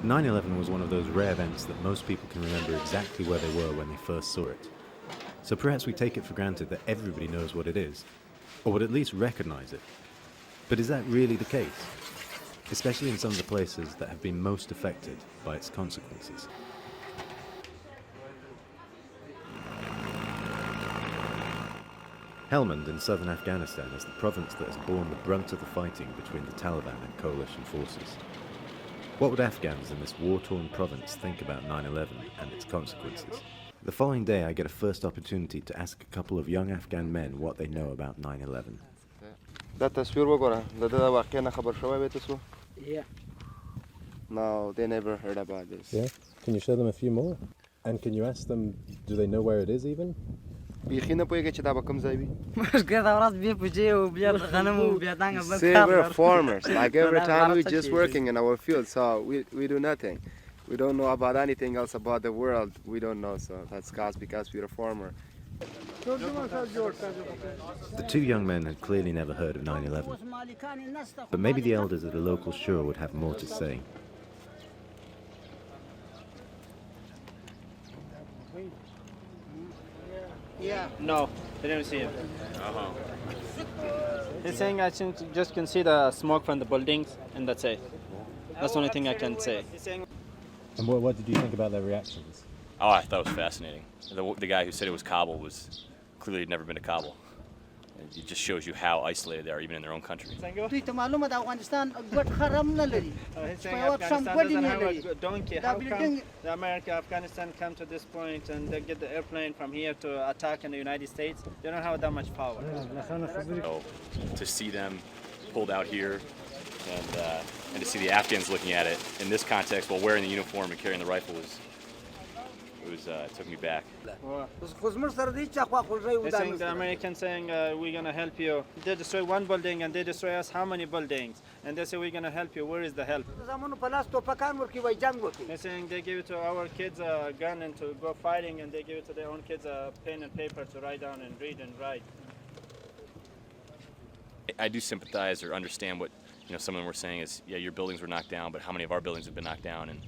9/11 was one of those rare events that most people can remember exactly where they were when they first saw it. So perhaps we take it for granted that everybody knows what it is, or would at least recognize it. But is that really the case? Especially in some of the places that have been most affected by its consequences. Helmand in southern Afghanistan is the province that has borne the brunt of the fighting between the Taliban and coalition forces. What would Afghans in this war-torn province think about 9/11 and its consequences? The following day I get a first opportunity to ask a couple of young Afghan men what they know about 9/11. Yeah. No, they never heard about this. Yeah? Can you show them a few more? And can you ask them, do they know where it is even? Say we're farmers. Like every time we're just working in our field, so we do nothing. We don't know about anything else about the world. We don't know, so that's because we're a farmer. The two young men had clearly never heard of 9/11, but maybe the elders at a local shura would have more to say. Yeah. No, they didn't see him. He's saying I just can see the smoke from the buildings, and that's it. That's the only thing I can say. And what did you think about their reactions? Oh, I thought it was fascinating. The guy who said it was Kabul was clearly had never been to Kabul. It just shows you how isolated they are, even in their own country. He's saying Afghanistan doesn't have a donkey. How come the Afghanistan come to this point and they get the airplane from here to attack in the United States? They don't have that much power. So to see them pulled out here and to see the Afghans looking at it in this context while wearing the uniform and carrying the rifle it took me back. They're saying the Americans saying we're gonna help you. They destroy one building and they destroy us how many buildings? And they say we're gonna help you. Where is the help? They're saying they give it to our kids a gun and to go fighting, and they give it to their own kids a pen and paper to write down and read and write. I do sympathize or understand what some of them were saying is, yeah, your buildings were knocked down, but how many of our buildings have been knocked down? And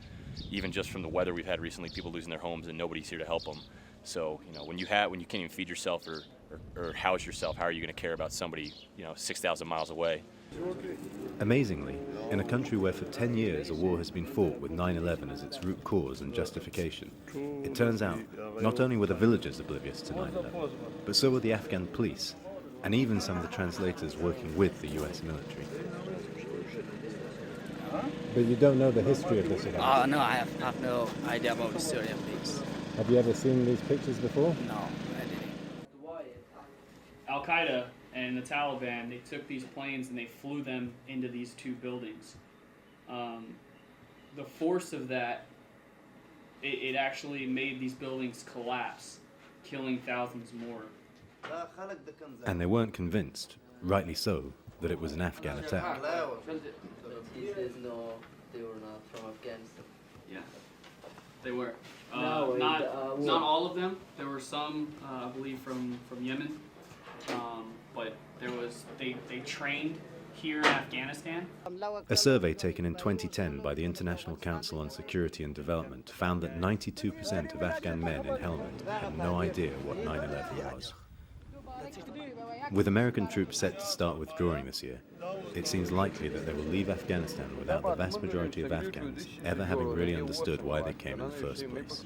even just from the weather we've had recently, people losing their homes and nobody's here to help them. So when you can't even feed yourself or house yourself, how are you going to care about somebody 6,000 miles away? Amazingly, in a country where for 10 years a war has been fought with 9/11 as its root cause and justification, it turns out not only were the villagers oblivious to 9/11, but so were the Afghan police and even some of the translators working with the US military. But you don't know the history of this event? No, I have no idea about the story of this. Have you ever seen these pictures before? No, I didn't. Al-Qaeda and the Taliban, they took these planes and they flew them into these two buildings. The force of that, it actually made these buildings collapse, killing thousands more. And they weren't convinced, rightly so, that it was an Afghan attack. No, they were not from Afghanistan. Yeah, they were. Not all of them. There were some, I believe, from Yemen, but they trained here in Afghanistan. A survey taken in 2010 by the International Council on Security and Development found that 92% of Afghan men in Helmand had no idea what 9/11 was. With American troops set to start withdrawing this year, it seems likely that they will leave Afghanistan without the vast majority of Afghans ever having really understood why they came in the first place.